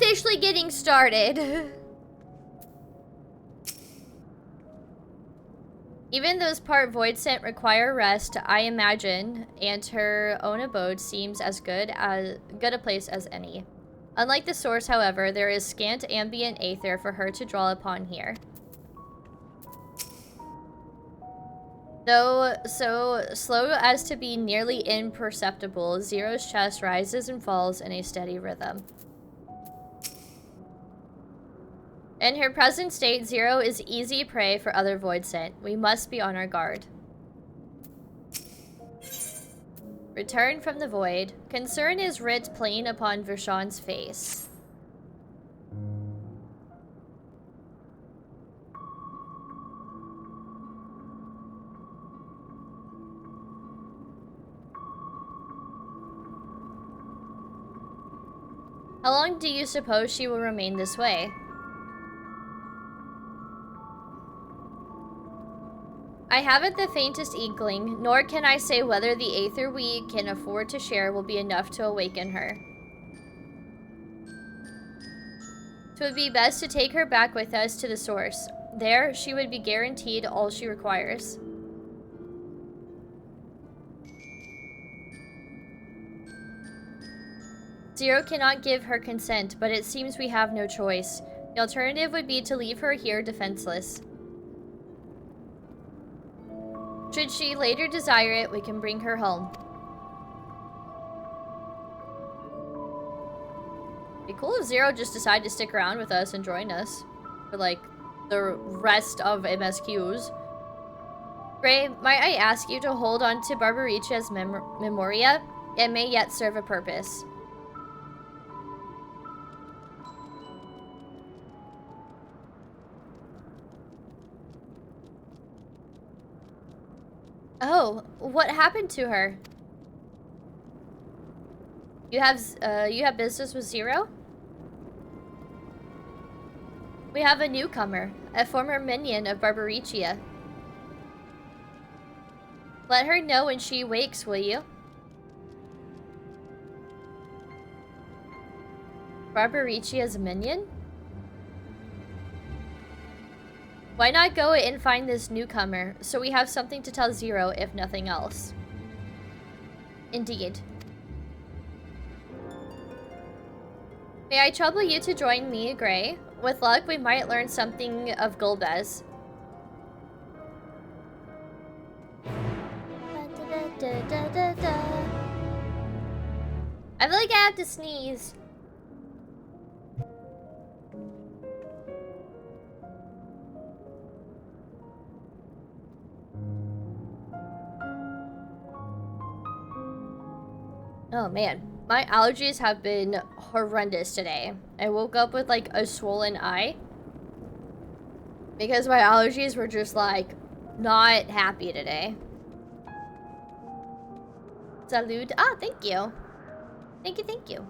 officially getting started. Even those part void scent require rest, I imagine, and her own abode seems as good a place as any. Unlike the source, however, there is scant ambient aether for her to draw upon here. Though so slow as to be nearly imperceptible, Zero's chest rises and falls in a steady rhythm. In her present state, Zero is easy prey for other void scent. We must be on our guard. Return from the void. Concern is writ plain upon Vershawn's face. How long do you suppose she will remain this way? I haven't the faintest inkling, nor can I say whether the aether we can afford to share will be enough to awaken her. It would be best to take her back with us to the source. There, she would be guaranteed all she requires. Zero cannot give her consent, but it seems we have no choice. The alternative would be to leave her here defenseless. Should she later desire it, we can bring her home. It'd be cool if Zero just decided to stick around with us and join us for, like, the rest of MSQs. Gray, might I ask you to hold on to Barbaricia's memoria? It may yet serve a purpose. Oh, what happened to her? You have business with Zero? We have a newcomer, a former minion of Barbaricia. Let her know when she wakes, will you? Barbaricia's minion? Why not go and find this newcomer, so we have something to tell Zero, if nothing else? Indeed. May I trouble you to join me, Gray? With luck, we might learn something of Golbez. I feel like I have to sneeze. Oh man, my allergies have been horrendous today. I woke up with like a swollen eye because my allergies were just like not happy today. Salud. Ah, thank you. Thank you, thank you.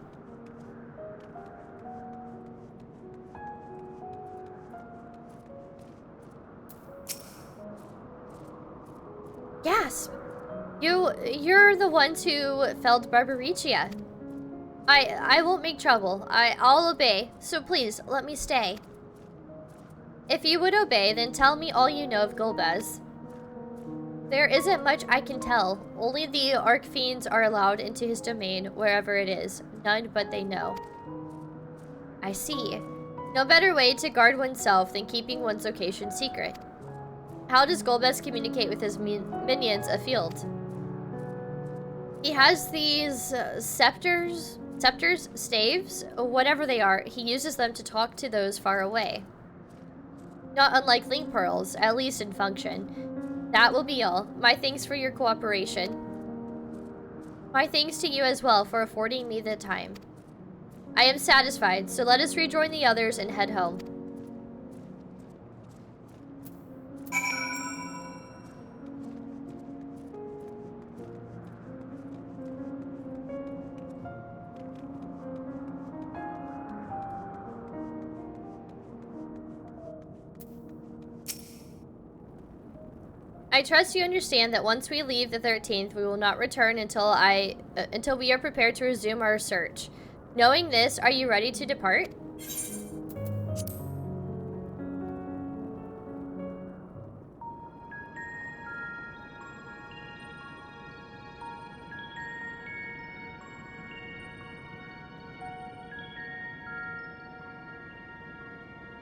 Gasp. You're the ones who felled Barbaricia. I won't make trouble. I'll obey. So please, let me stay. If you would obey, then tell me all you know of Golbez. There isn't much I can tell. Only the Archfiends are allowed into his domain, wherever it is. None but they know. I see. No better way to guard oneself than keeping one's location secret. How does Golbez communicate with his minions afield? He has these scepters, staves, whatever they are. He uses them to talk to those far away. Not unlike link pearls, at least in function. That will be all. My thanks for your cooperation. My thanks to you as well for affording me the time. I am satisfied, so let us rejoin the others and head home. I trust you understand that once we leave the 13th, we will not return until we are prepared to resume our search. Knowing this, are you ready to depart?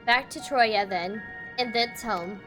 Back to Troya then, and thence home.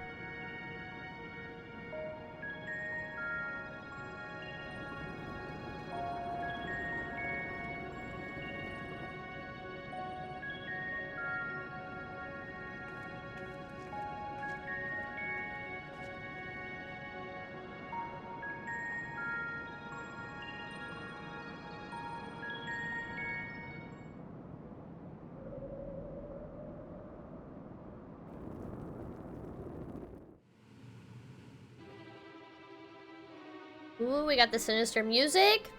Ooh, we got the sinister music.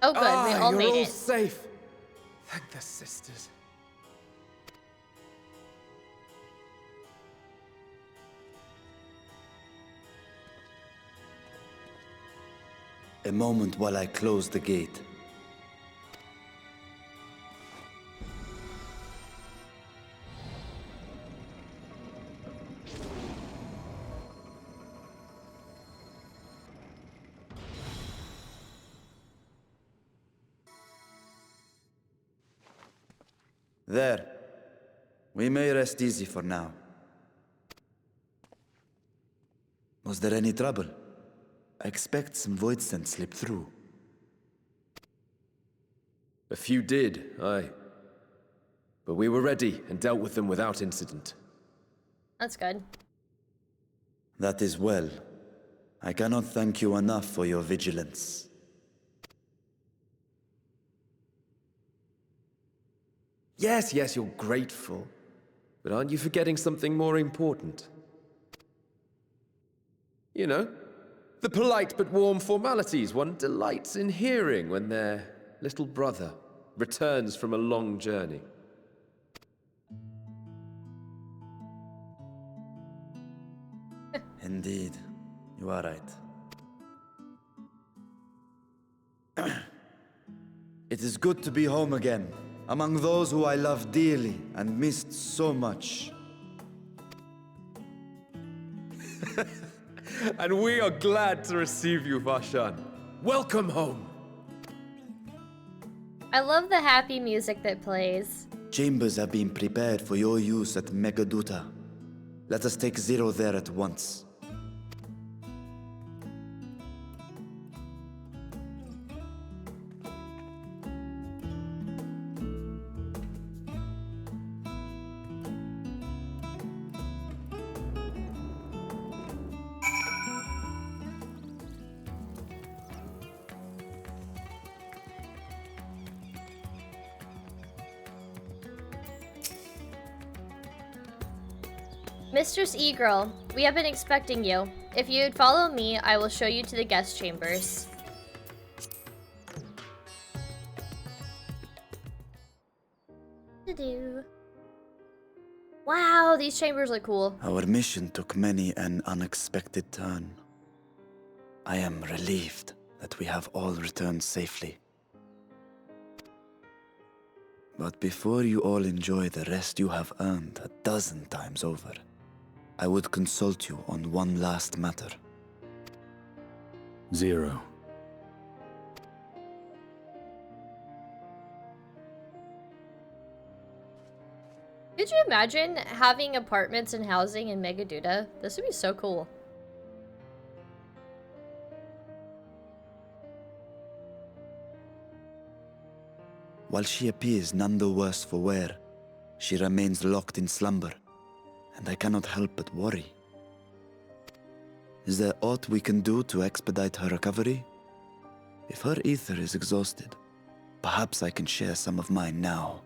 Oh, good. We all you're made all it. safe. Thank the sisters. A moment while I close the gate. There. We may rest easy for now. Was there any trouble? I expect some void scent slipped through. A few did, aye. But we were ready and dealt with them without incident. That's good. That is well. I cannot thank you enough for your vigilance. Yes, you're grateful. But aren't you forgetting something more important? You know, the polite but warm formalities one delights in hearing when their little brother returns from a long journey. Indeed, you are right. It is good to be home again, among those who I love dearly and missed so much. And we are glad to receive you, Vashan. Welcome home. I love the happy music that plays. Chambers have been prepared for your use at Megaduta. Let us take Zero there at once. Mistress E-Girl, we have been expecting you. If you'd follow me, I will show you to the guest chambers. Wow, these chambers look cool. Our mission took many an unexpected turn. I am relieved that we have all returned safely. But before you all enjoy the rest you have earned 12 times over, I would consult you on one last matter. Zero. Could you imagine having apartments and housing in Megaduta? This would be so cool. While she appears none the worse for wear, she remains locked in slumber, and I cannot help but worry. Is there aught we can do to expedite her recovery? If her ether is exhausted, perhaps I can share some of mine now.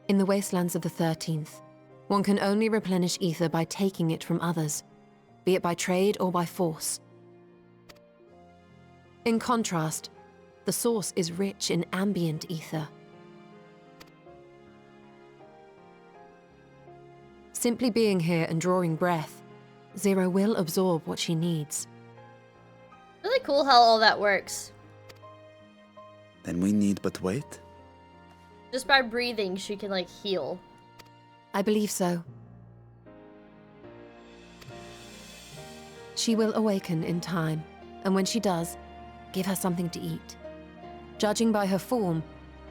In the wastelands of the 13th, one can only replenish ether by taking it from others, be it by trade or by force. In contrast, The source is rich in ambient ether. Simply being here and drawing breath, Zero will absorb what she needs. Really cool how all that works. Then we need but wait. Just by breathing, she can, like, heal. I believe so. She will awaken in time, and when she does, give her something to eat. Judging by her form,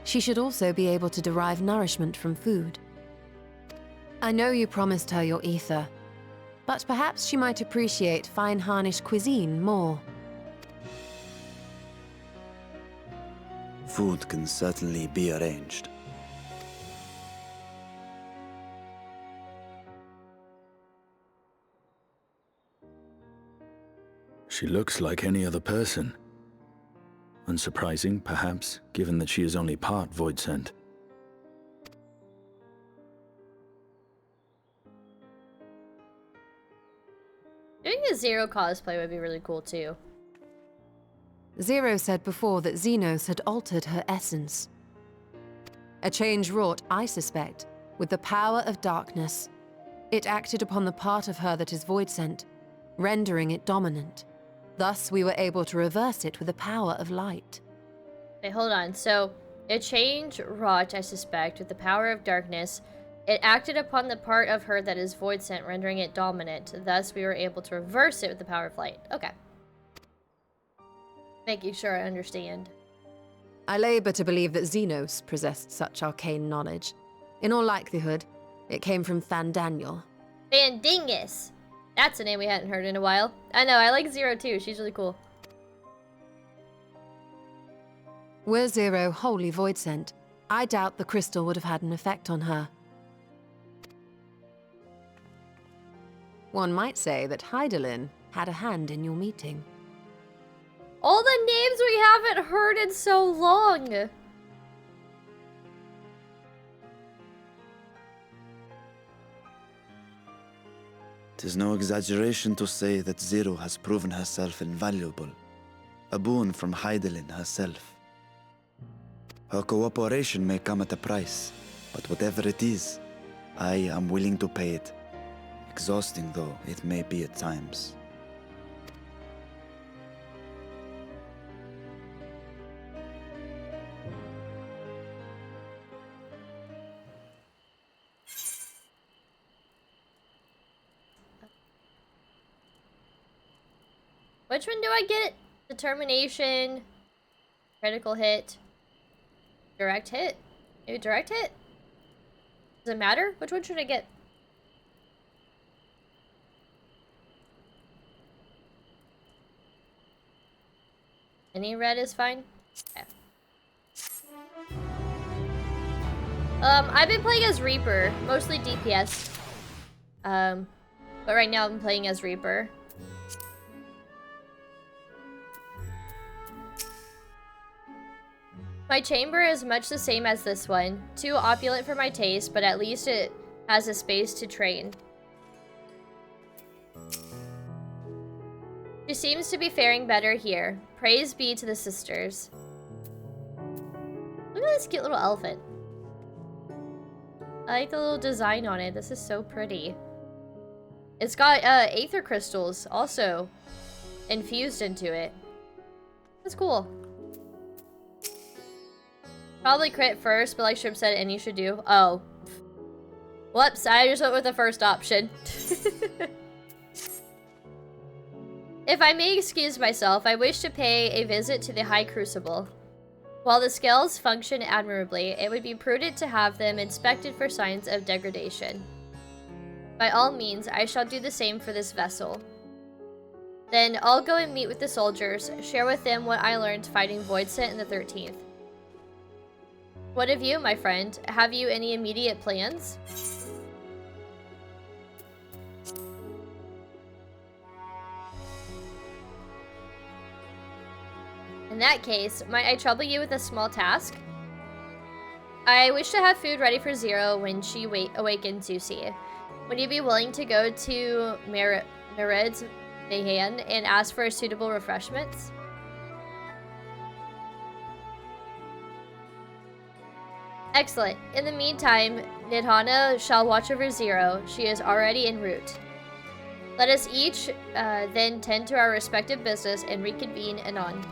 she should also be able to derive nourishment from food. I know you promised her your ether, but perhaps she might appreciate fine Harnish cuisine more. Food can certainly be arranged. She looks like any other person. Unsurprising, perhaps, given that she is only part Void Sent. Doing a Zero cosplay would be really cool too. Zero said before that Xenos had altered her essence. A change wrought, I suspect, with the power of darkness. It acted upon the part of her that is void-sent, rendering it dominant. Thus, we were able to reverse it with the power of light. Wait, hold on. So, a change wrought, I suspect, with the power of darkness. It acted upon the part of her that is void-sent, rendering it dominant. Thus, we were able to reverse it with the power of light. Okay. Making sure I understand. I labor to believe that Xenos possessed such arcane knowledge. In all likelihood, it came from Fandaniel. Fandingus! That's a name we hadn't heard in a while. I know, I like Zero too. She's really cool. Were Zero wholly void-sent, I doubt the crystal would have had an effect on her. One might say that Hydaelyn had a hand in your meeting. All the names we haven't heard in so long! Tis no exaggeration to say that Zero has proven herself invaluable. A boon from Hydaelyn herself. Her cooperation may come at a price, but whatever it is, I am willing to pay it. Exhausting though it may be at times. Which one do I get? Determination, critical hit, direct hit? Maybe direct hit? Does it matter? Which one should I get? Any red is fine? Okay. I've been playing as Reaper, mostly DPS. But right now I'm playing as Reaper. My chamber is much the same as this one. Too opulent for my taste, but at least it has a space to train. She seems to be faring better here. Praise be to the sisters. Look at this cute little elephant. I like the little design on it. This is so pretty. It's got aether crystals also infused into it. That's cool. Probably crit first, but like Shrimp said, any should do. Oh. Whoops, I just went with the first option. If I may excuse myself, I wish to pay a visit to the High Crucible. While the scales function admirably, it would be prudent to have them inspected for signs of degradation. By all means, I shall do the same for this vessel. Then I'll go and meet with the soldiers, share with them what I learned fighting Voidsent in the 13th. What of you, my friend? Have you any immediate plans? In that case, might I trouble you with a small task? I wish to have food ready for Zero when she awakens, you see. Would you be willing to go to Mered's Mahan and ask for suitable refreshments? Excellent. In the meantime, Nidhana shall watch over Zero. She is already en route. Let us each then tend to our respective business and reconvene anon.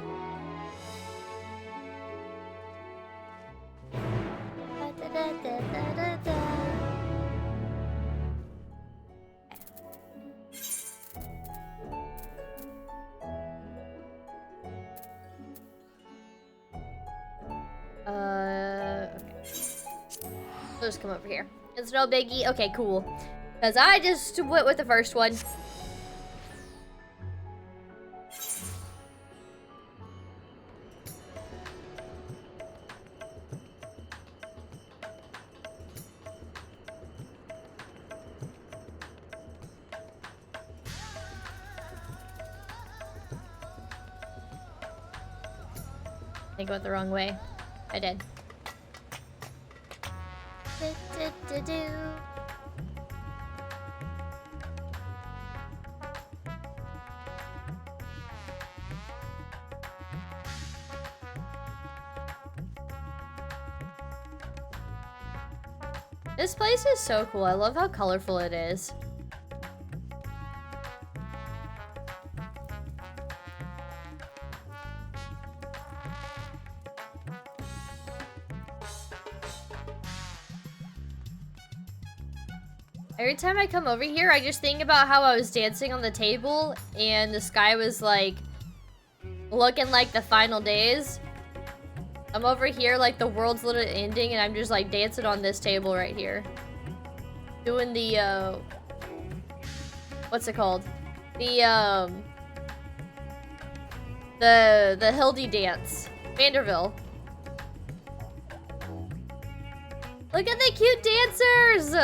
Okay. We'll just come over here. It's no biggie. Okay, cool. Because I just went with the first one. I think I went the wrong way. I did. This place is so cool. I love how colorful it is. Every time I come over here, I just think about how I was dancing on the table and the sky was like looking like the final days. I'm over here like the world's literally ending and I'm just like dancing on this table right here. Doing the what's it called? The Hildy dance. Vanderbilt. Look at the cute dancers!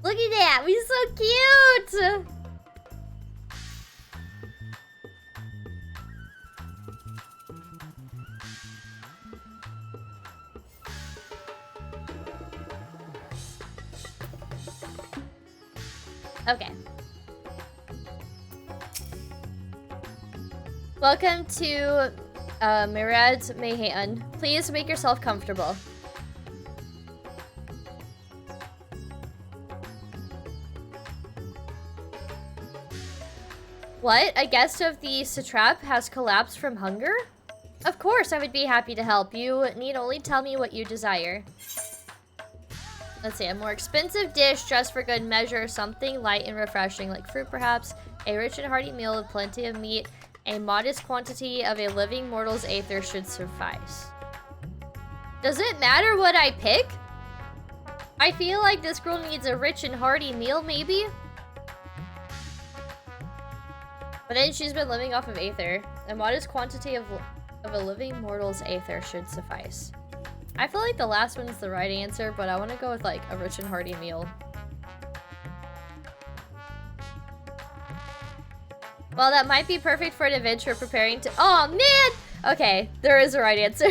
Look at that, we're so cute! Okay. Welcome to Mirad Mehan. Please make yourself comfortable. What? A guest of the satrap has collapsed from hunger? Of course, I would be happy to help. You need only tell me what you desire. Let's see, a more expensive dish just for good measure. Something light and refreshing, like fruit perhaps. A rich and hearty meal with plenty of meat. A modest quantity of a living mortal's aether should suffice. Does it matter what I pick? I feel like this girl needs a rich and hearty meal, maybe? But then she's been living off of aether. A modest quantity of a living mortal's aether should suffice. I feel like the last one's the right answer, but I want to go with like a rich and hearty meal. Well, that might be perfect for an adventure preparing to— oh man! Okay, there is a right answer.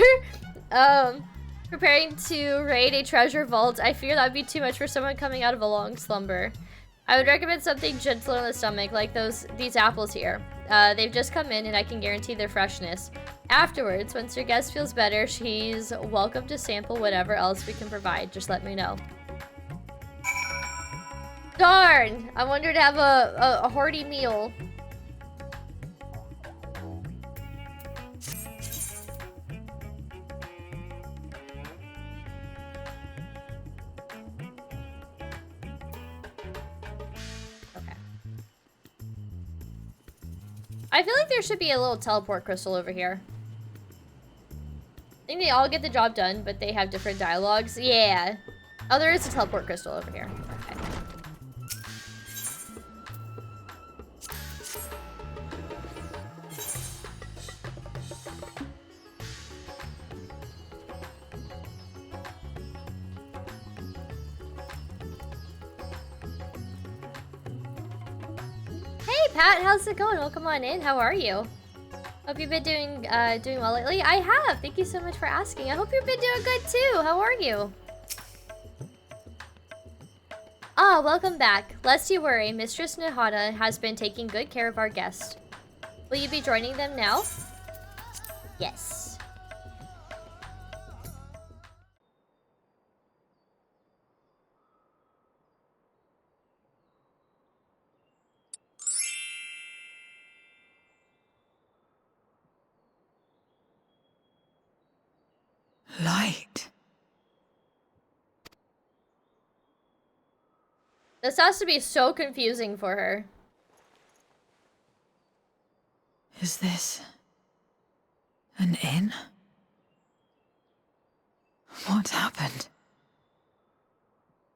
Preparing to raid a treasure vault. I fear that would be too much for someone coming out of a long slumber. I would recommend something gentle on the stomach, like these apples here. They've just come in and I can guarantee their freshness. Afterwards, once your guest feels better, she's welcome to sample whatever else we can provide. Just let me know. Darn! I wanted to have a hearty meal. I feel like there should be a little teleport crystal over here. I think they all get the job done, but they have different dialogues. Yeah. Oh, there is a teleport crystal over here. Okay. Hey Pat, how's it going? Welcome on in. How are you? Hope you've been doing well lately. I have. Thank you so much for asking. I hope you've been doing good too. How are you? Ah, welcome back. Lest you worry, Mistress Nahada has been taking good care of our guest. Will you be joining them now? Yes. Light. This has to be so confusing for her. Is this an inn? What happened?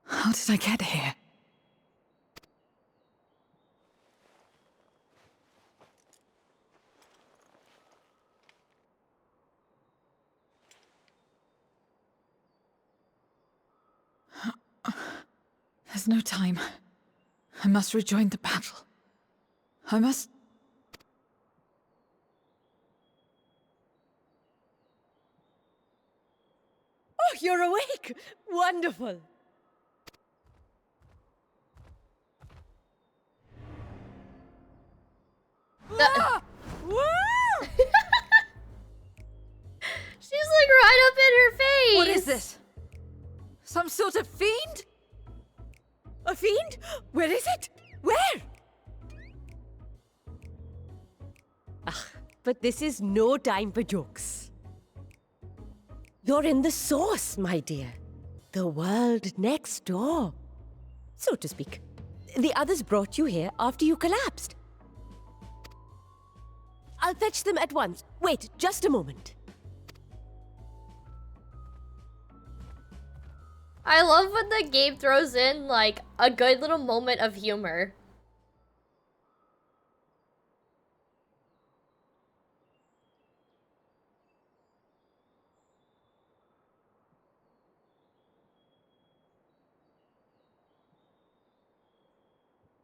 How did I get here? There's no time. I must rejoin the battle. I must... Oh, you're awake! Wonderful! Ah! Woo! She's like right up in her face! What is this? Some sort of fiend? A fiend? Where is it? Where? Ah, but this is no time for jokes. You're in the source, my dear. The world next door. So to speak. The others brought you here after you collapsed. I'll fetch them at once. Wait, just a moment. I love when the game throws in, like, a good little moment of humor.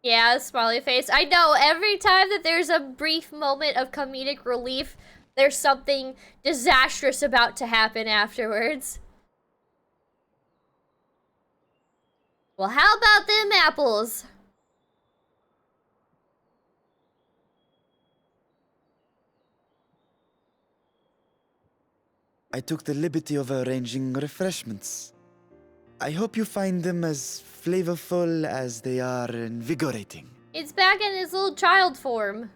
Yeah, smiley face. I know, every time that there's a brief moment of comedic relief, there's something disastrous about to happen afterwards. Well, how about them apples? I took the liberty of arranging refreshments. I hope you find them as flavorful as they are invigorating. It's back in his little child form.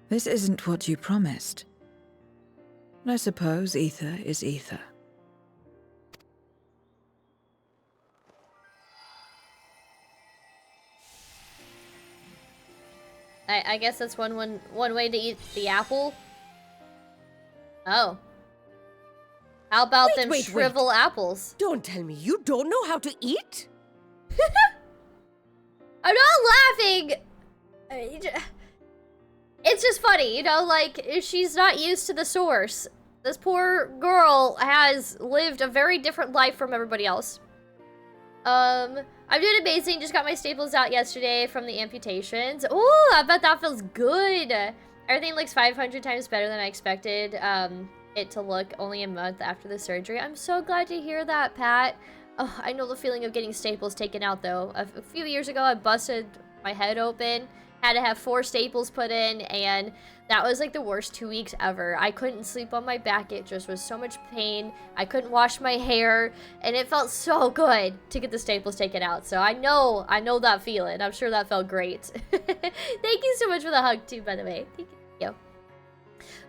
This isn't what you promised. I suppose ether is ether. I guess that's one way to eat the apple. Oh. How about them shrivel apples? Don't tell me you don't know how to eat? I'm not laughing! It's just funny, you know, like, she's not used to the source. This poor girl has lived a very different life from everybody else. I'm doing amazing. Just got my staples out yesterday from the amputations. Ooh, I bet that feels good. Everything looks 500 times better than I expected it to look only a month after the surgery. I'm so glad to hear that, Pat. Oh, I know the feeling of getting staples taken out, though. A few years ago, I busted my head open. Had to have 4 staples put in, and that was like the worst 2 weeks ever. I couldn't sleep on my back. It just was so much pain. I couldn't wash my hair, and it felt so good to get the staples taken out. So I know that feeling. I'm sure that felt great. Thank you so much for the hug too, by the way. Thank you.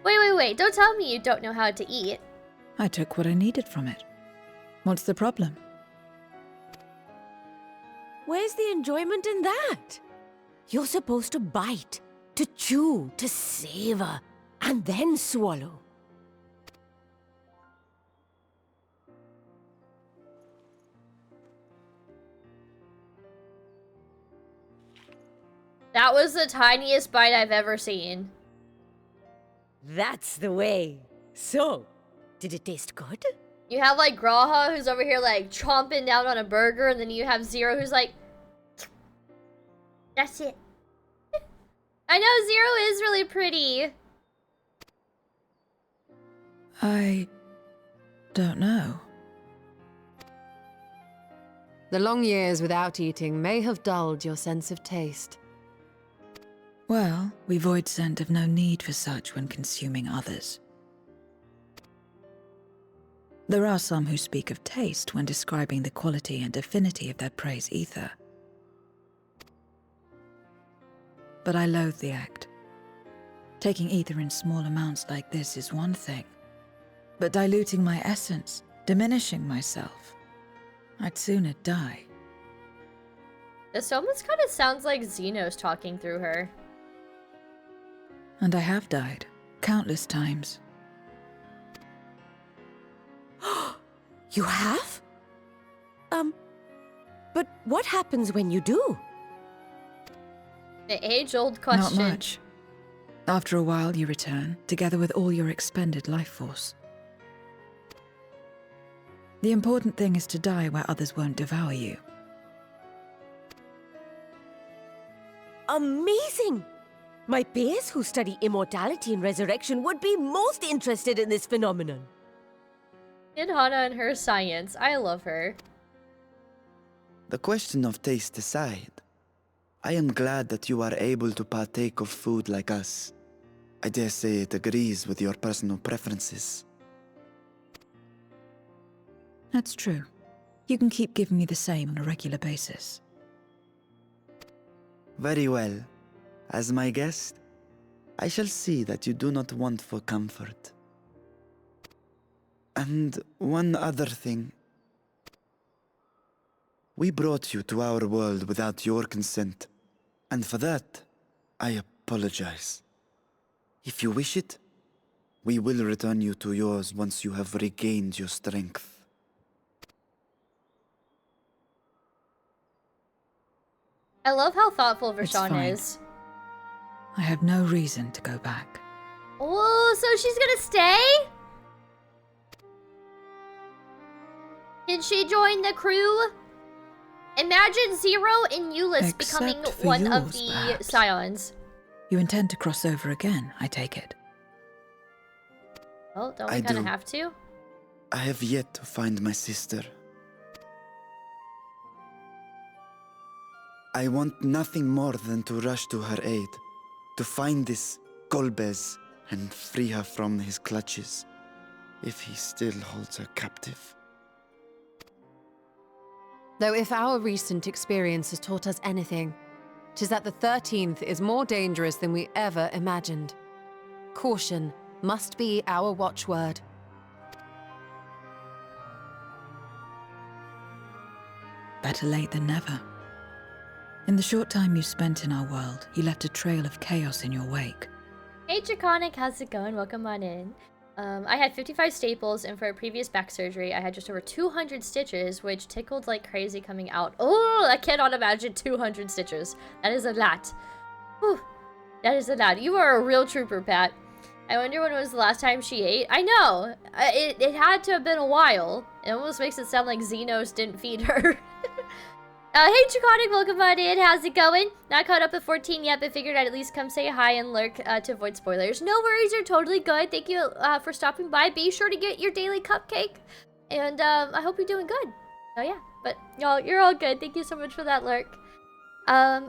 Wait. Don't tell me you don't know how to eat. I took what I needed from it. What's the problem? Where's the enjoyment in that? You're supposed to bite, to chew, to savor, and then swallow. That was the tiniest bite I've ever seen. That's the way. So, did it taste good? You have like Graha who's over here like chomping down on a burger, and then you have Zero who's like, that's it. I know Zero is really pretty. I Don't know. The long years without eating may have dulled your sense of taste. Well, we void scent have no need for such when consuming others. There are some who speak of taste when describing the quality and affinity of their prey's ether. But I loathe the act. Taking ether in small amounts like this is one thing, but diluting my essence, diminishing myself, I'd sooner die. This almost kind of sounds like Xenos talking through her. And I have died, countless times. You have? But what happens when you do? The age-old question. Not much. After a while, you return, together with all your expended life force. The important thing is to die where others won't devour you. Amazing! My peers who study immortality and resurrection would be most interested in this phenomenon. And Hana and her science. I love her. The question of taste aside, I am glad that you are able to partake of food like us. I dare say it agrees with your personal preferences. That's true. You can keep giving me the same on a regular basis. Very well. As my guest, I shall see that you do not want for comfort. And one other thing. We brought you to our world without your consent, and for that, I apologize. If you wish it, we will return you to yours once you have regained your strength. I love how thoughtful It's Vashon fine. is. I have no reason to go back. Oh, so she's gonna stay? Can she join the crew? Imagine Zero and Euless becoming Except for one of yours, the perhaps. Scions. You intend to cross over again, I take it. Well, don't we I kind of do. have to? I have yet to find my sister. I want nothing more than to rush to her aid, to find this Golbez and free her from his clutches, if he still holds her captive. Though if our recent experience has taught us anything, 'tis that the 13th is more dangerous than we ever imagined. Caution must be our watchword. Better late than never. In the short time you spent in our world, you left a trail of chaos in your wake. Hey Draconic, how's it going? Welcome on in. I had 55 staples, and for a previous back surgery, I had just over 200 stitches, which tickled like crazy coming out. Oh, I cannot imagine 200 stitches. That is a lot. Whew. That is a lot. You are a real trooper, Pat. I wonder when was the last time she ate. I know. It had to have been a while. It almost makes it sound like Xenos didn't feed her. Hey Draconic, welcome on in. How's it going? Not caught up at 14 yet, but figured I'd at least come say hi and lurk to avoid spoilers. No worries, you're totally good. Thank you for stopping by. Be sure to get your daily cupcake. And I hope you're doing good. Oh yeah, but y'all, you're all good. Thank you so much for that lurk.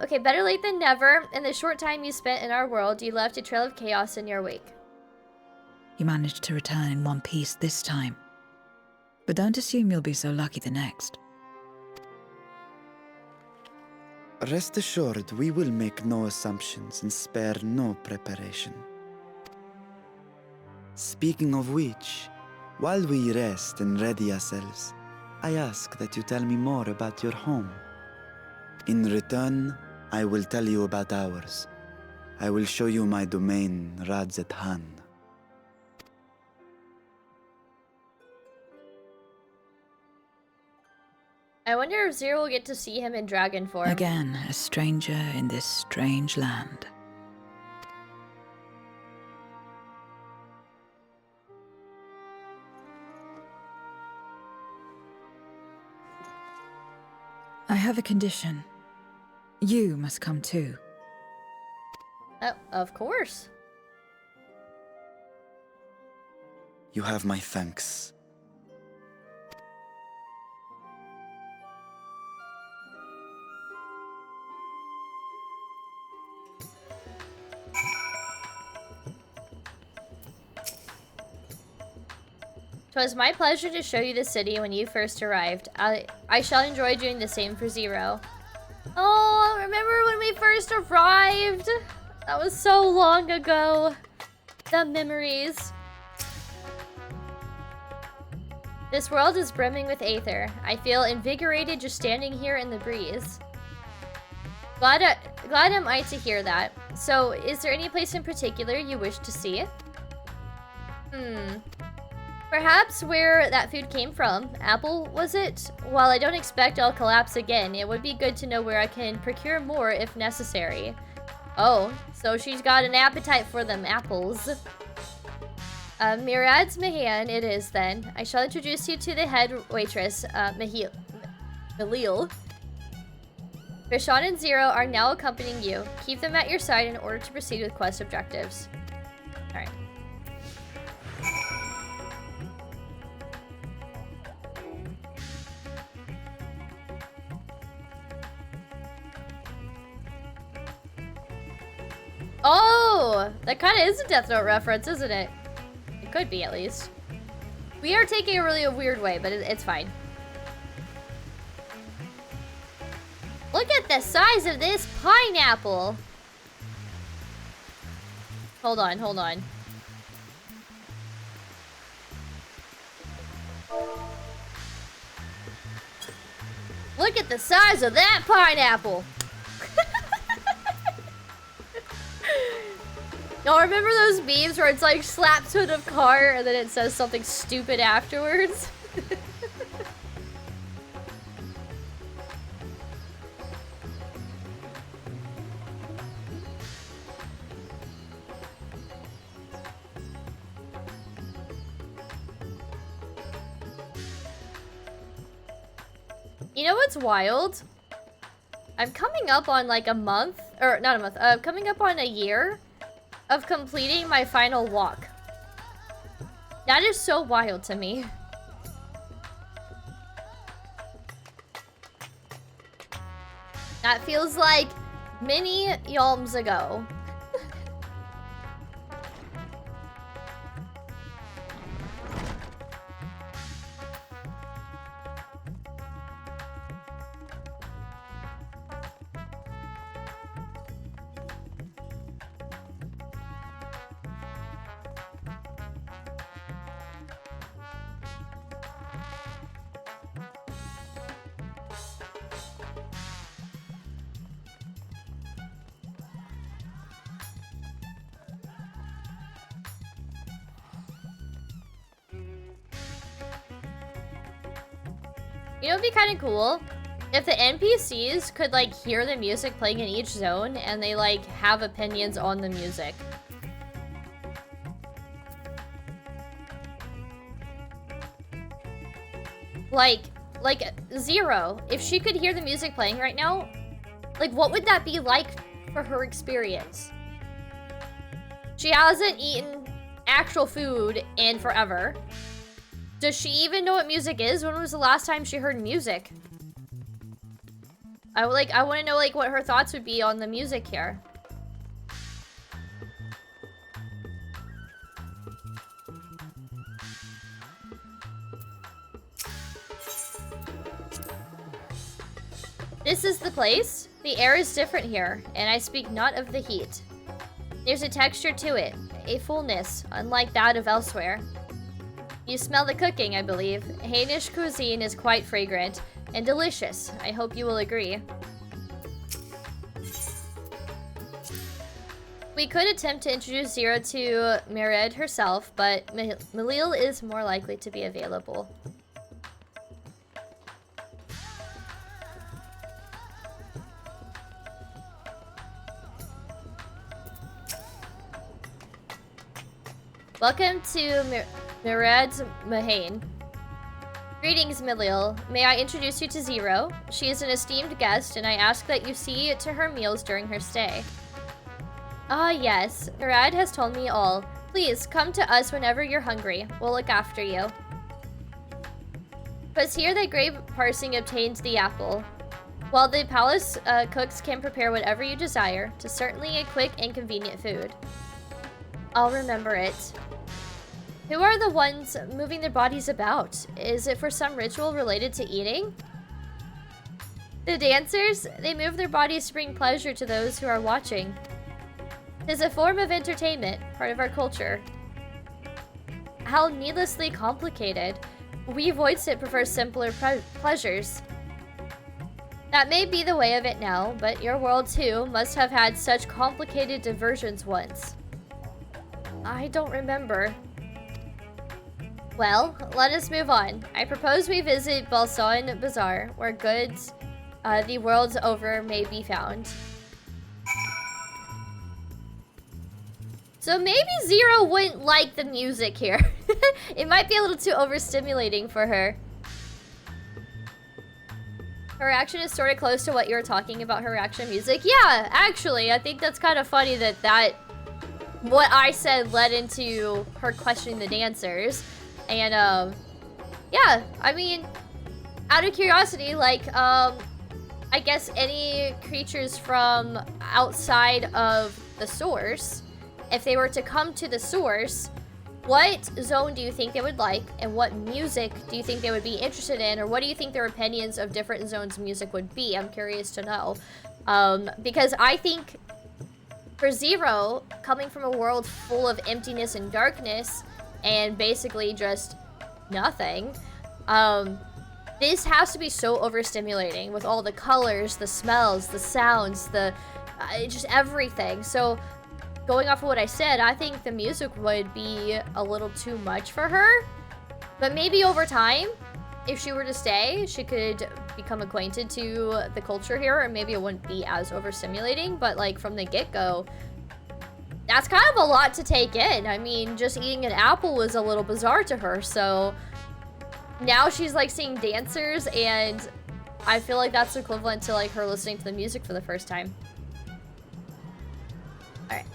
Okay, better late than never. In the short time you spent in our world, you left a trail of chaos in your wake. You managed to return in one piece this time. But don't assume you'll be so lucky the next. Rest assured, we will make no assumptions and spare no preparation. Speaking of which, while we rest and ready ourselves, I ask that you tell me more about your home. In return, I will tell you about ours. I will show you my domain, Radzet-Han. I wonder if Zero will get to see him in dragon form. Again, a stranger in this strange land. I have a condition. You must come too. Oh, of course. You have my thanks. 'Twas my pleasure to show you the city when you first arrived. I shall enjoy doing the same for Zero. Oh, remember when we first arrived? That was so long ago. The memories. This world is brimming with aether. I feel invigorated just standing here in the breeze. Glad am I to hear that. So, is there any place in particular you wish to see? Perhaps where that food came from. Apple, was it? While I don't expect I'll collapse again, it would be good to know where I can procure more if necessary. Oh, so she's got an appetite for them apples. Mirad's Mahan it is then. I shall introduce you to the head waitress, Malil. Rashawn and Zero are now accompanying you. Keep them at your side in order to proceed with quest objectives. Alright. Oh! That kind of is a Death Note reference, isn't it? It could be, at least. We are taking a really weird way, but it's fine. Look at the size of this pineapple! Hold on, hold on. Look at the size of that pineapple! Y'all remember those memes where it's like slapped to the car and then it says something stupid afterwards? You know what's wild? I'm coming up on like a month, or not a month, coming up on a year of completing my final walk. That is so wild to me. That feels like many yalms ago. You know, it'd be kind of cool if the NPCs could like hear the music playing in each zone and they like have opinions on the music. Like Zero, if she could hear the music playing right now, like what would that be like for her experience? She hasn't eaten actual food in forever. Does she even know what music is? When was the last time she heard music? I want to know like what her thoughts would be on the music here. This is the place. The air is different here, and I speak not of the heat. There's a texture to it, a fullness, unlike that of elsewhere. You smell the cooking, I believe. Hainish cuisine is quite fragrant and delicious. I hope you will agree. We could attempt to introduce Zero to Mired herself, but Malil is more likely to be available. Welcome to Mirad's Mahane. Greetings, Malil. May I introduce you to Zero? She is an esteemed guest, and I ask that you see to her meals during her stay. Ah, yes. Mirad has told me all. Please, come to us whenever you're hungry. We'll look after you. 'Twas here that Grave Parsing obtained the apple. While the palace cooks can prepare whatever you desire, 'tis certainly a quick and convenient food. I'll remember it. Who are the ones moving their bodies about? Is it for some ritual related to eating? The dancers, they move their bodies to bring pleasure to those who are watching. It is a form of entertainment, part of our culture. How needlessly complicated. We Voidsit prefer simpler pleasures. That may be the way of it now, but your world too must have had such complicated diversions once. I don't remember. Well, let us move on. I propose we visit Balsan Bazaar, where goods the world's over may be found. So maybe Zero wouldn't like the music here. It might be a little too overstimulating for her. Her reaction is sort of close to what you were talking about, her reaction music. Yeah, actually, I think that's kind of funny that what I said led into her questioning the dancers. And, yeah, I mean, out of curiosity, like, I guess any creatures from outside of the source, if they were to come to the source, what zone do you think they would like, and what music do you think they would be interested in, or what do you think their opinions of different zones' music would be? I'm curious to know. Because I think for Zero, coming from a world full of emptiness and darkness, and basically just nothing, this has to be so overstimulating with all the colors, the smells, the sounds, the just everything. So going off of what I said, I think the music would be a little too much for her. But maybe over time, if she were to stay, she could become acquainted to the culture here, and maybe it wouldn't be as overstimulating. But like from the get-go, that's kind of a lot to take in. I mean, just eating an apple was a little bizarre to her, so now she's like seeing dancers, and I feel like that's equivalent to like her listening to the music for the first time. All right.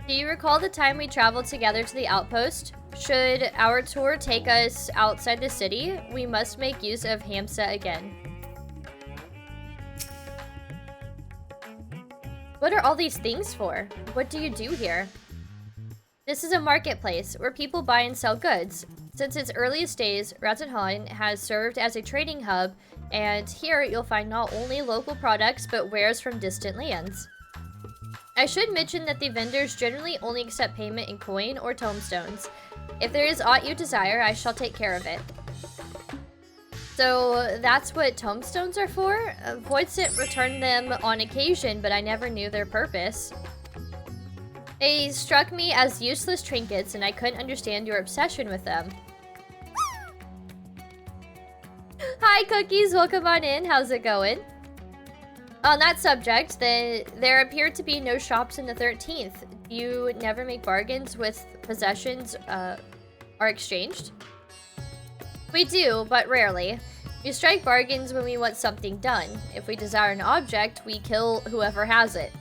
Do you recall the time we traveled together to the outpost? Should our tour take us outside the city, we must make use of Hamsa again. What are all these things for? What do you do here? This is a marketplace where people buy and sell goods. Since its earliest days, Ratanhan has served as a trading hub, and here you'll find not only local products but wares from distant lands. I should mention that the vendors generally only accept payment in coin or tomestones. If there is aught you desire, I shall take care of it. So that's what tomestones are for? Voidsit returned them on occasion, but I never knew their purpose. They struck me as useless trinkets, and I couldn't understand your obsession with them. Hi, Cookies. Welcome on in. How's it going? On that subject, there appear to be no shops in the 13th. You never make bargains with possessions are exchanged? We do, but rarely. We strike bargains when we want something done. If we desire an object, we kill whoever has it.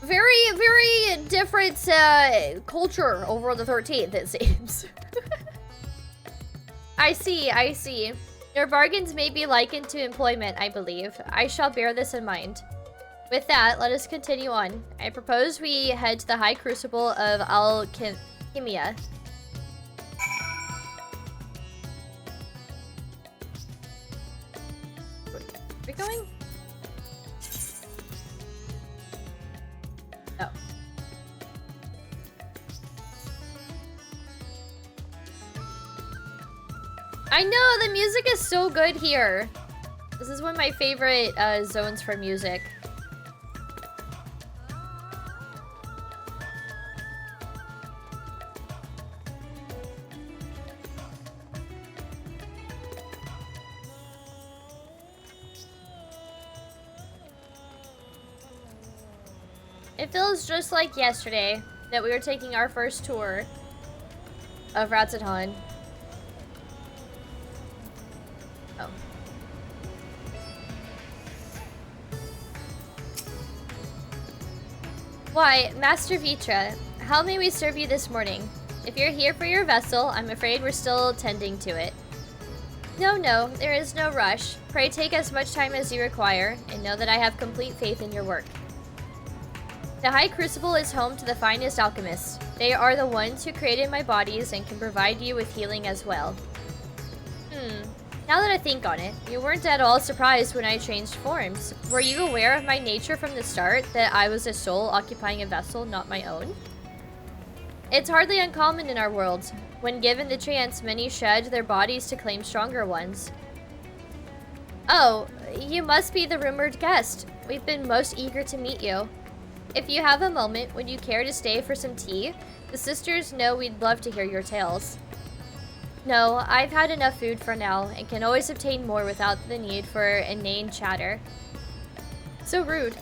Very, very different culture over the 13th, it seems. I see, I see. Your bargains may be likened to employment, I believe. I shall bear this in mind. With that, let us continue on. I propose we head to the High Crucible of Alchemia. Where are we going? Oh. I know, the music is so good here. This is one of my favorite zones for music. It feels just like yesterday that we were taking our first tour of Ratzaton. Oh. Why, Master Vitra, how may we serve you this morning? If you're here for your vessel, I'm afraid we're still tending to it. No, there is no rush. Pray take as much time as you require, and know that I have complete faith in your work. The High Crucible is home to the finest alchemists. They are the ones who created my bodies and can provide you with healing as well. Now that I think on it, you weren't at all surprised when I changed forms. Were you aware of my nature from the start, that I was a soul occupying a vessel not my own? It's hardly uncommon in our world. When given the chance, many shed their bodies to claim stronger ones. Oh, you must be the rumored guest. We've been most eager to meet you. If you have a moment, would you care to stay for some tea? The sisters know we'd love to hear your tales. No, I've had enough food for now, and can always obtain more without the need for inane chatter. So rude.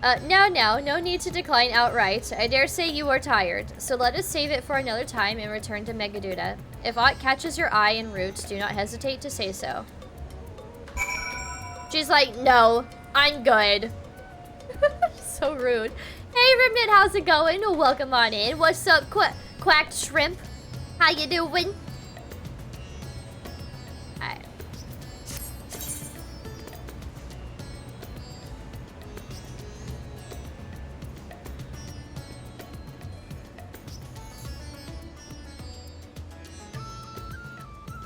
No need to decline outright. I dare say you are tired, so let us save it for another time and return to Megaduda. If aught catches your eye en route, do not hesitate to say so. She's like, no, I'm good. So rude. Hey Remnant, how's it going? Welcome on in. What's up, Quacked Shrimp? How you doing? Alright.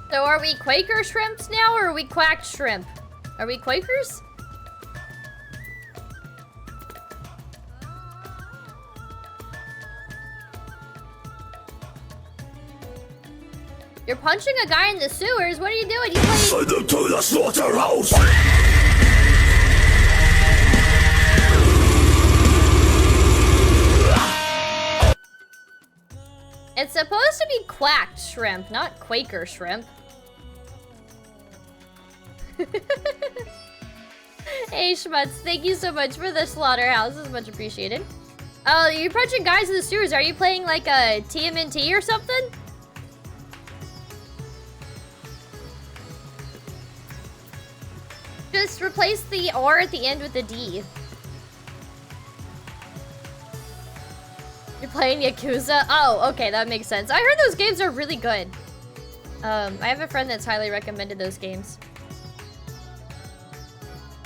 So are we Quaker shrimps now, or are we quacked shrimp? Are we Quakers? You're punching a guy in the sewers? What are you doing? You playing... Send them to the slaughterhouse! It's supposed to be quacked shrimp, not Quaker shrimp. Hey Schmutz, thank you so much for the slaughterhouse. It's much appreciated. Oh, you're punching guys in the sewers. Are you playing like a TMNT or something? Just replace the R at the end with the D. You're playing Yakuza? Oh, okay, that makes sense. I heard those games are really good. I have a friend that's highly recommended those games.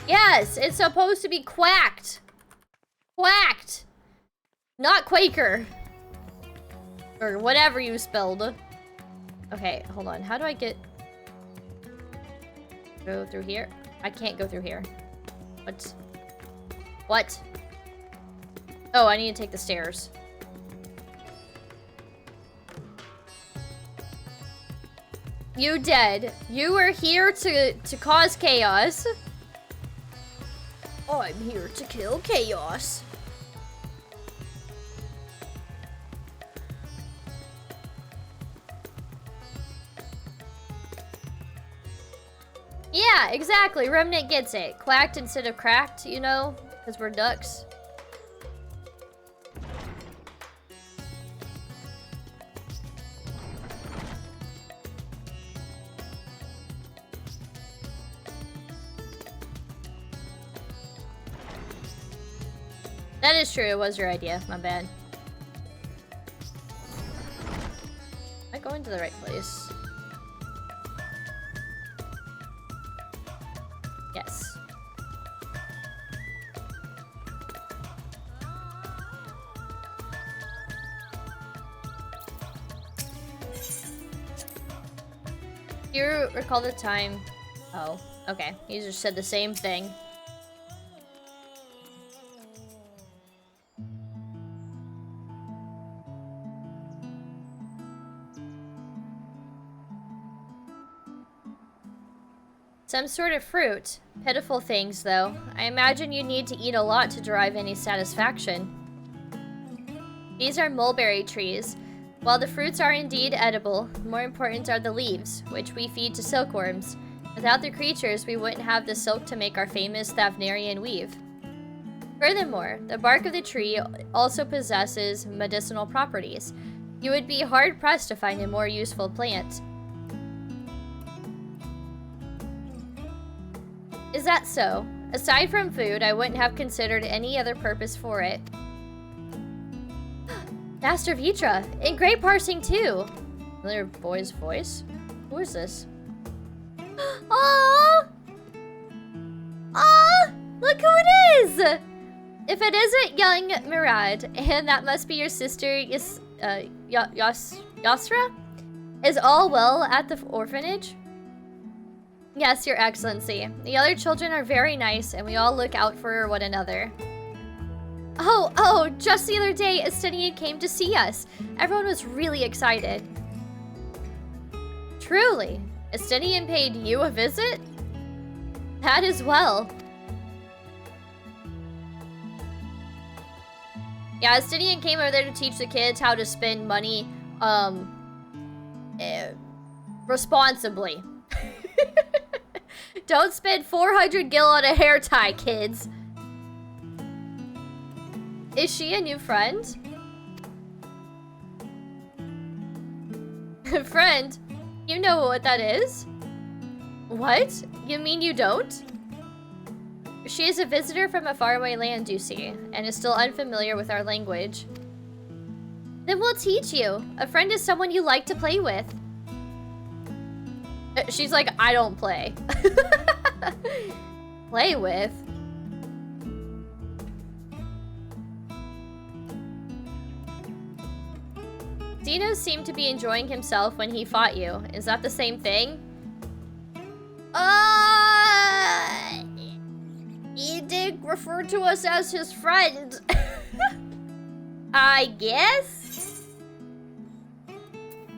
Yes, it's supposed to be quacked. Quacked. Not Quaker. Or whatever you spelled. Okay, hold on. How do I get... Go through here? I can't go through here. What? What? Oh, I need to take the stairs. You dead. You were here to cause chaos. Oh, I'm here to kill chaos. Yeah, exactly. Remnant gets it. Quacked instead of cracked, you know? Because we're ducks. That is true. It was your idea. My bad. Am I going to the right place? Yes. Do you recall the time? Oh, okay. You just said the same thing. Some sort of fruit. Pitiful things, though. I imagine you need to eat a lot to derive any satisfaction. These are mulberry trees. While the fruits are indeed edible, more important are the leaves, which we feed to silkworms. Without the creatures, we wouldn't have the silk to make our famous Thavnarian weave. Furthermore, the bark of the tree also possesses medicinal properties. You would be hard-pressed to find a more useful plant. Is that so? Aside from food, I wouldn't have considered any other purpose for it. Master Vitra, in great parsing too. Another boy's voice? Who is this? Aww! Aww! Look who it is! If it isn't young Murad, and that must be your sister Yasra? Is all well at the orphanage? Yes, Your Excellency. The other children are very nice, and we all look out for one another. Oh, just the other day, Estinian came to see us. Everyone was really excited. Truly? Estinian paid you a visit? That as well. Yeah, Estinian came over there to teach the kids how to spend money, responsibly. Don't spend 400 gil on a hair tie, kids. Is she a new friend? Friend? You know what that is? What? You mean you don't? She is a visitor from a faraway land, you see, and is still unfamiliar with our language. Then we'll teach you. A friend is someone you like to play with. She's like, I don't play. Play with? Dino seemed to be enjoying himself when he fought you. Is that the same thing? He did refer to us as his friend. I guess?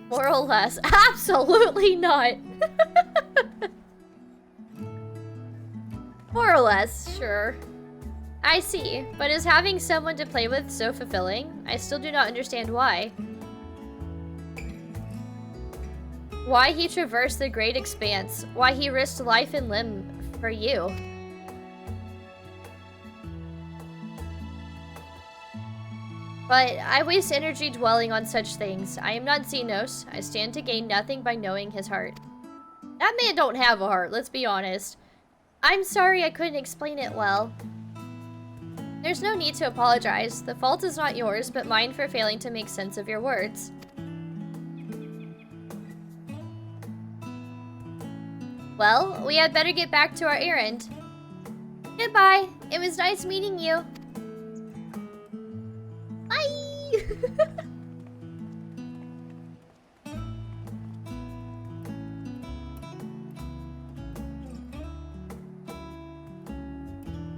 More or less. Absolutely not. More or less, sure. I see, but is having someone to play with so fulfilling? I still do not understand why. Why he traversed the great expanse. Why he risked life and limb for you. But I waste energy dwelling on such things. I am not Xenos. I stand to gain nothing by knowing his heart. That man don't have a heart, let's be honest. I'm sorry I couldn't explain it well. There's no need to apologize. The fault is not yours, but mine for failing to make sense of your words. Well, we had better get back to our errand. Goodbye. It was nice meeting you. Bye!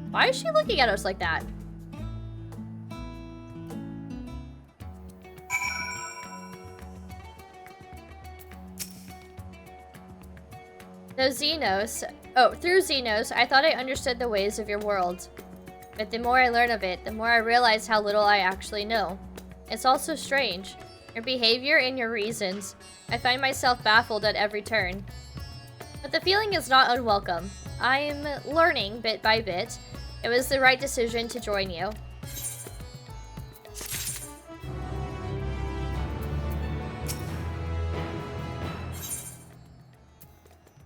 Why is she looking at us like that? Through Xenos, I thought I understood the ways of your world. But the more I learn of it, the more I realize how little I actually know. It's all so strange. Your behavior and your reasons. I find myself baffled at every turn. But the feeling is not unwelcome. I'm learning bit by bit. It was the right decision to join you.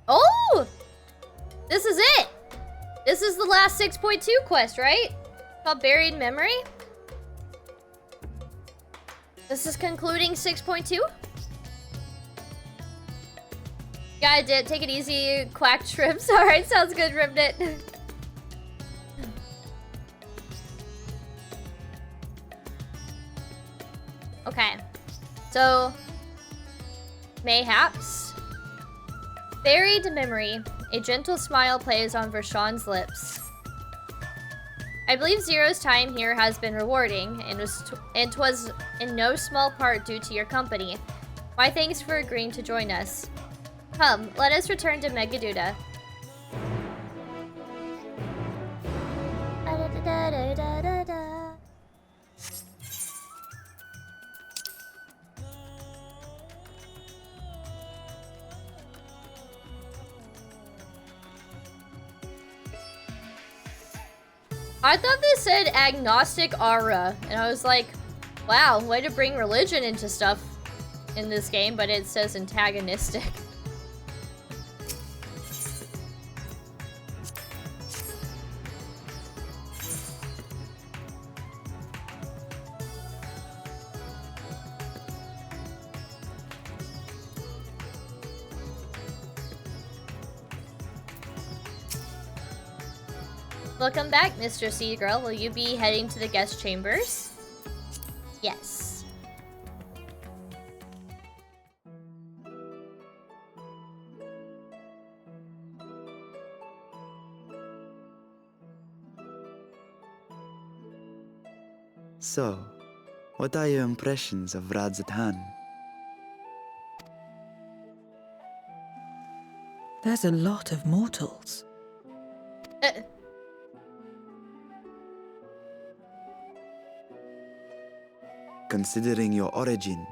Oh! This is it! This is the last 6.2 quest, right? Called Buried Memory? This is concluding 6.2? Gotta take it easy, quack shrimps. Alright, sounds good, Ribnit. Okay. So, mayhaps. Buried Memory. A gentle smile plays on Vershawn's lips. I believe Zero's time here has been rewarding, and 'twas in no small part due to your company. My thanks for agreeing to join us. Come, let us return to Megaduda. I thought this said agnostic aura, and I was like, wow, way to bring religion into stuff in this game, but it says antagonistic. Welcome back, Mr. Seagirl. Will you be heading to the guest chambers? Yes. So, what are your impressions of Radzatan? There's a lot of mortals. Considering your origin,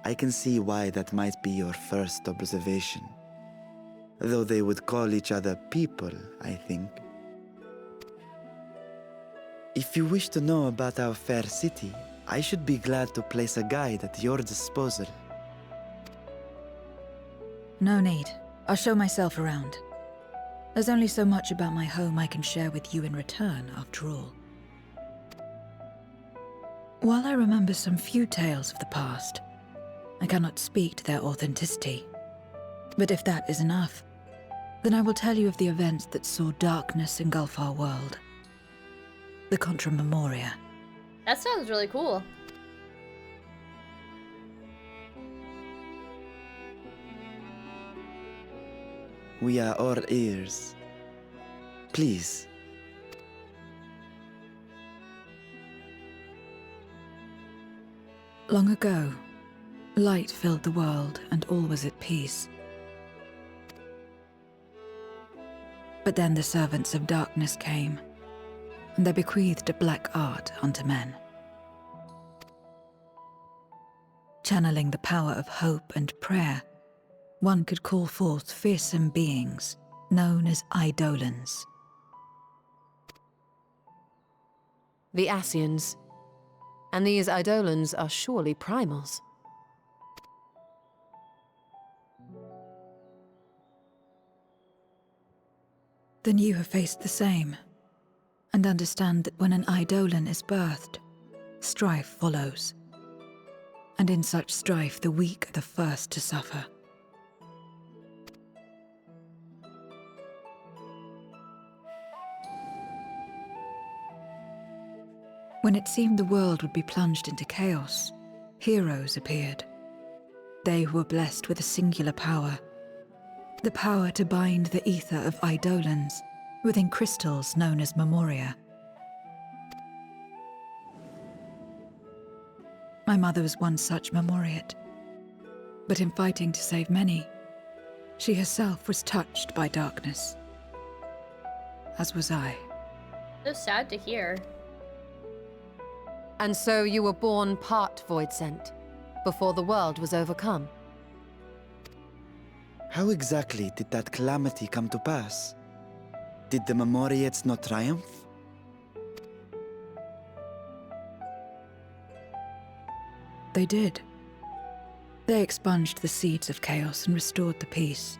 I can see why that might be your first observation. Though they would call each other people, I think. If you wish to know about our fair city, I should be glad to place a guide at your disposal. No need. I'll show myself around. There's only so much about my home I can share with you in return, after all. While I remember some few tales of the past, I cannot speak to their authenticity. But if that is enough, then I will tell you of the events that saw darkness engulf our world. The Contra Memoria. That sounds really cool. We are all ears. Please. Long ago, light filled the world and all was at peace. But then the servants of darkness came, and they bequeathed a black art unto men. Channeling the power of hope and prayer, one could call forth fearsome beings known as Eidolons. The Ascians. And these Eidolons are surely primals. Then you have faced the same, and understand that when an Eidolon is birthed, strife follows. And in such strife, the weak are the first to suffer. When it seemed the world would be plunged into chaos, heroes appeared. They who were blessed with a singular power, the power to bind the ether of Eidolons within crystals known as Memoria. My mother was one such Memoriate, but in fighting to save many, she herself was touched by darkness, as was I. So sad to hear. And so you were born part Void Sent, before the world was overcome. How exactly did that calamity come to pass? Did the Memoriates not triumph? They did. They expunged the seeds of chaos and restored the peace,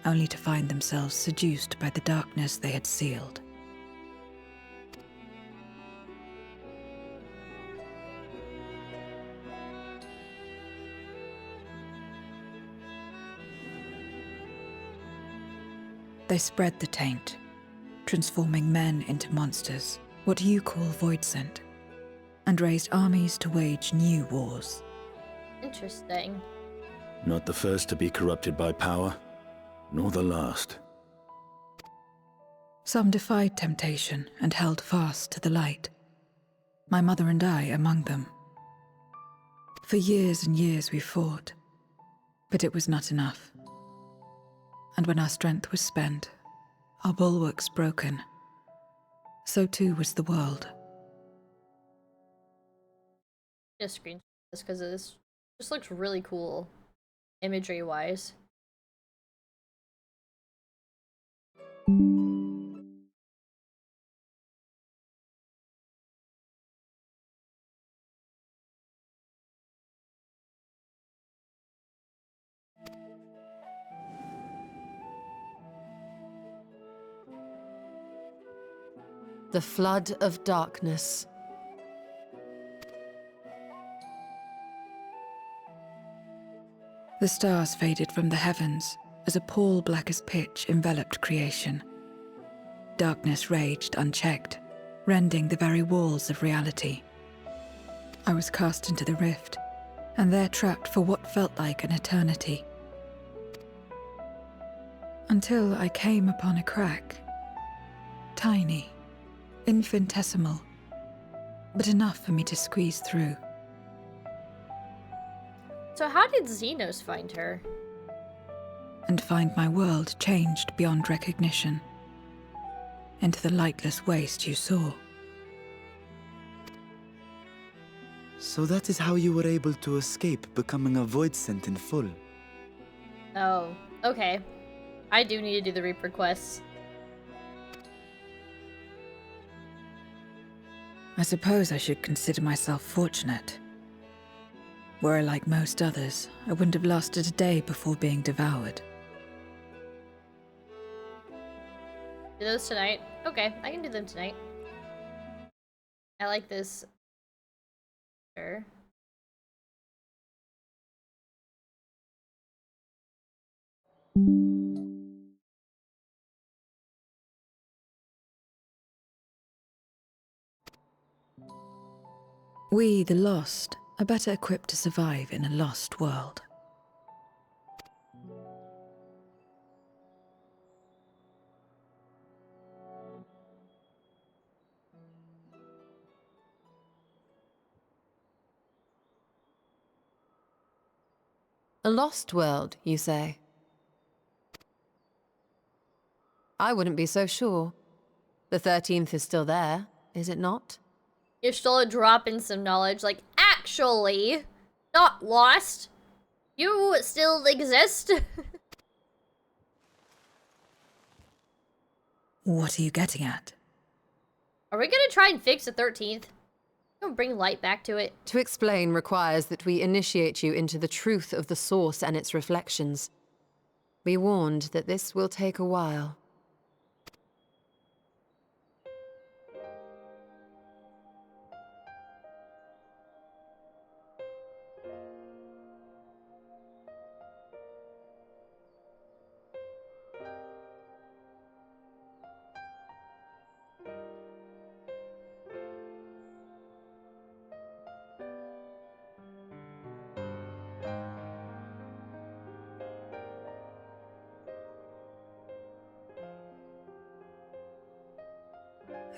only to find themselves seduced by the darkness they had sealed. They spread the taint, transforming men into monsters, what you call Void Sent, and raised armies to wage new wars. Interesting. Not the first to be corrupted by power, nor the last. Some defied temptation and held fast to the light. My mother and I among them. For years and years we fought, but it was not enough. And when our strength was spent, our bulwarks broken, so too was the world. Just screenshot this because this just looks really cool, imagery-wise. The flood of darkness. The stars faded from the heavens as a pall black as pitch enveloped creation. Darkness raged unchecked, rending the very walls of reality. I was cast into the rift, and there trapped for what felt like an eternity. Until I came upon a crack. Tiny, infinitesimal, but enough for me to squeeze through. So how did Xenos find her? And find my world changed beyond recognition. Into the lightless waste you saw. So that is how you were able to escape becoming a void scent in full. Oh, okay. I do need to do the Reaper quests. I suppose I should consider myself fortunate. Were I like most others, I wouldn't have lasted a day before being devoured. Do those tonight? Okay, I can do them tonight. I like this. Sure. We, the lost, are better equipped to survive in a lost world. A lost world, you say? I wouldn't be so sure. The 13th is still there, is it not? You're still dropping some knowledge, like, actually, not lost. You still exist. What are you getting at? Are we gonna try and fix the 13th? Gonna bring light back to it. To explain requires that we initiate you into the truth of the source and its reflections. Be warned that this will take a while.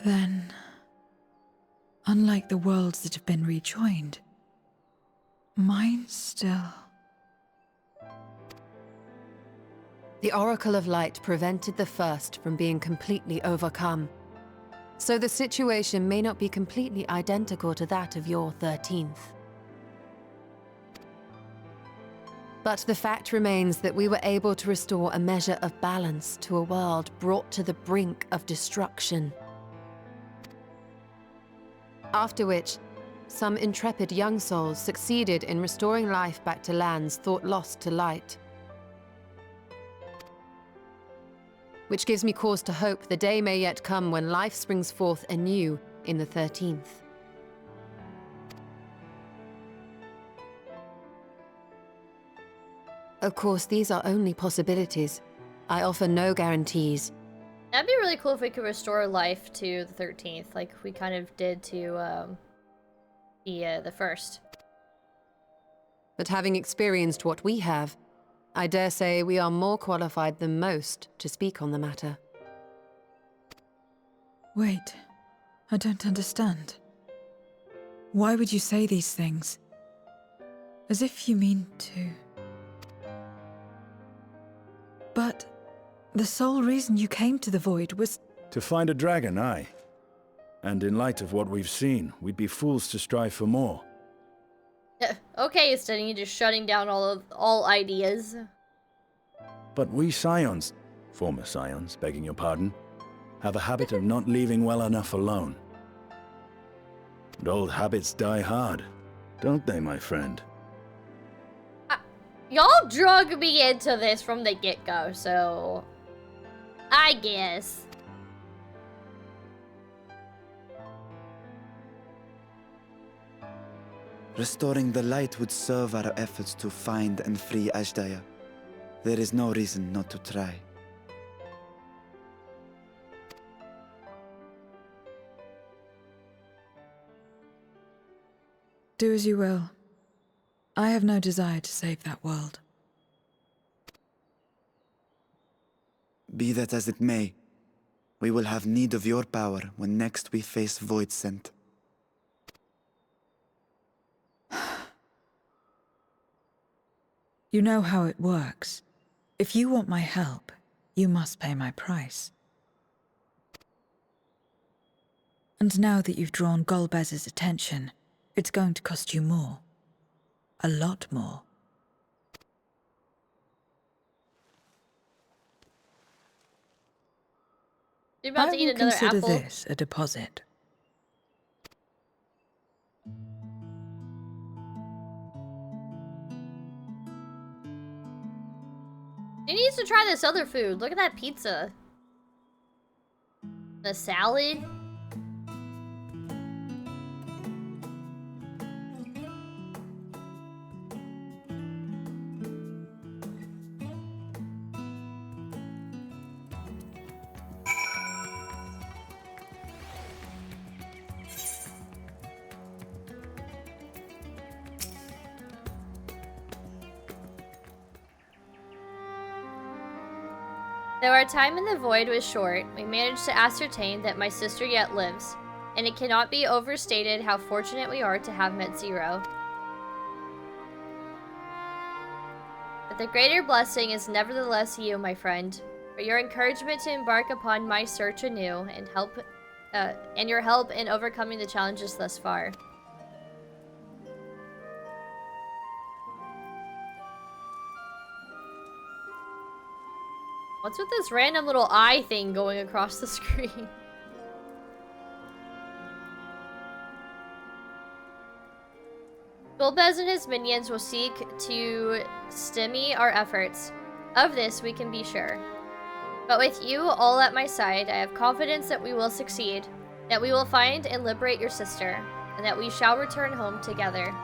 Then, unlike the worlds that have been rejoined, mine still... The Oracle of Light prevented the first from being completely overcome. So the situation may not be completely identical to that of your 13th. But the fact remains that we were able to restore a measure of balance to a world brought to the brink of destruction. After which, some intrepid young souls succeeded in restoring life back to lands thought lost to light. Which gives me cause to hope the day may yet come when life springs forth anew in the 13th. Of course, these are only possibilities. I offer no guarantees. That'd be really cool if we could restore life to the 13th, like we kind of did to the first. But having experienced what we have, I dare say we are more qualified than most to speak on the matter. Wait, I don't understand. Why would you say these things? As if you mean to... But the sole reason you came to the Void was... To find a dragon, aye. And in light of what we've seen, we'd be fools to strive for more. Okay, instead of you just shutting down all ideas. But we Scions, former Scions, begging your pardon, have a habit of not leaving well enough alone. And old habits die hard, don't they, my friend? Y'all drug me into this from the get-go, so... I guess. Restoring the light would serve our efforts to find and free Ashdaya. There is no reason not to try. Do as you will. I have no desire to save that world. Be that as it may, we will have need of your power when next we face Voidsent. You know how it works. If you want my help, you must pay my price. And now that you've drawn Golbez's attention, it's going to cost you more. A lot more. You're about I to eat will another consider apple. this a deposit. He needs to try this other food. Look at that pizza. The salad. Though our time in the void was short, we managed to ascertain that my sister yet lives, and it cannot be overstated how fortunate we are to have met Zero. But the greater blessing is nevertheless you, my friend, for your encouragement to embark upon my search anew and your help in overcoming the challenges thus far. What's with this random little eye thing going across the screen? Golbez and his minions will seek to stymie our efforts. Of this we can be sure. But with you all at my side, I have confidence that we will succeed, that we will find and liberate your sister, and that we shall return home together.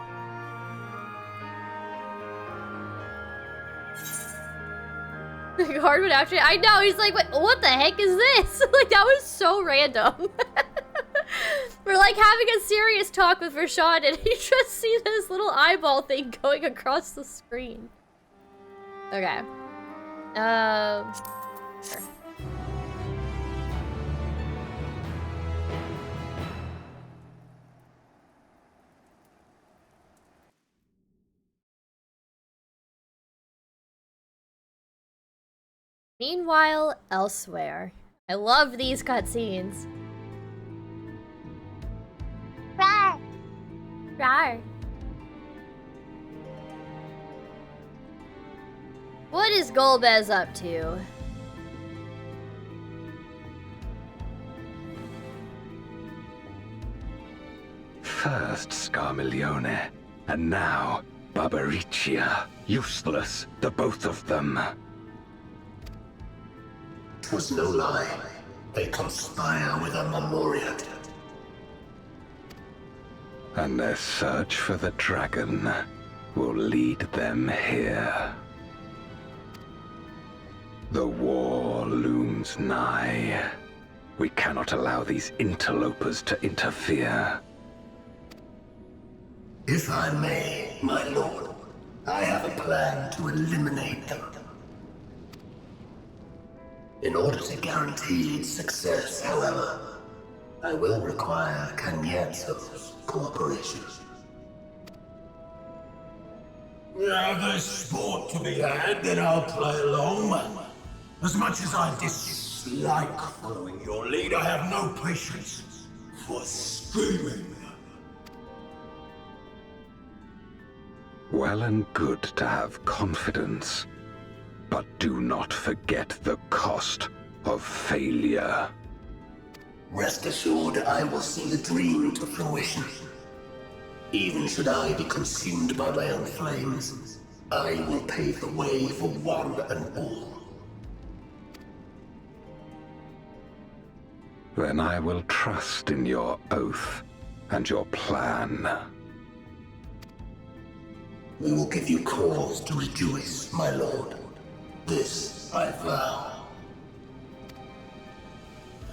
Hardwood after I know, he's like, what the heck is this? Like, that was so random. We're like having a serious talk with Rashad and you just see this little eyeball thing going across the screen. Okay. Sure. Meanwhile, elsewhere. I love these cutscenes. Rawr. Rawr. What is Golbez up to? First Scarmiglione, and now Barbaricia. Useless, the both of them. 'Twas no lie. They conspire with a Memoriat. And their search for the dragon will lead them here. The war looms nigh. We cannot allow these interlopers to interfere. If I may, my lord, I have a plan to eliminate them. In order to guarantee its success, however, I will require Cagnazzo's cooperation. Now there's sport to be had, then I'll play along. As much as I dislike following your lead, I have no patience for screaming. Well and good to have confidence, but do not forget the cost of failure. Rest assured, I will see the dream to fruition. Even should I be consumed by my own flames, I will pave the way for one and all. Then I will trust in your oath and your plan. we will give you cause to rejoice, my lord. This I vow.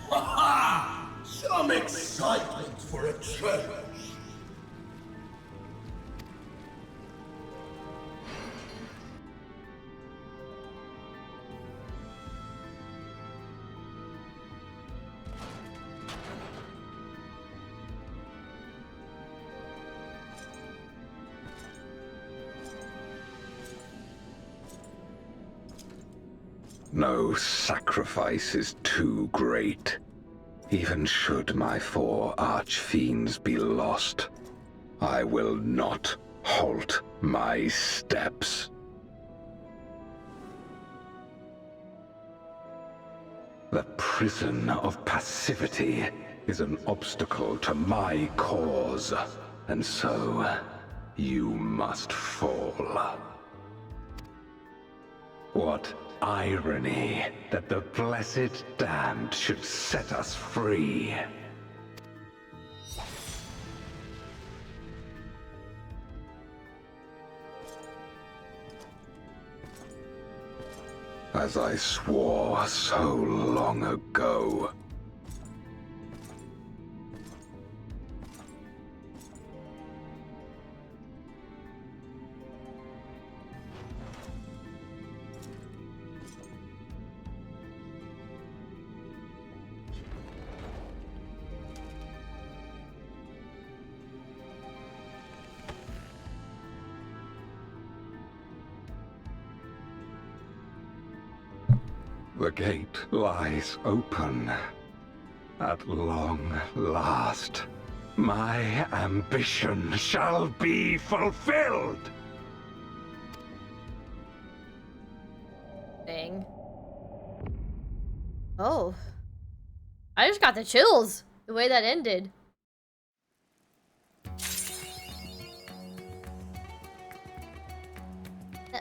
Ha ha! Some excitement for a change. No sacrifice is too great. Even should my 4 archfiends be lost, I will not halt my steps. The prison of passivity is an obstacle to my cause, and so you must fall. What irony that the blessed damned should set us free. As I swore so long ago. The gate lies open. At long last, my ambition shall be fulfilled! Dang. Oh. I just got the chills, the way that ended.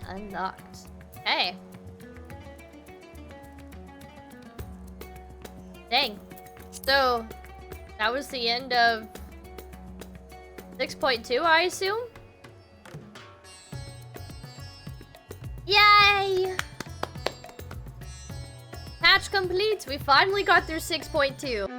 Unlocked. Hey. Dang. So, that was the end of 6.2, I assume? Yay! Patch complete! We finally got through 6.2.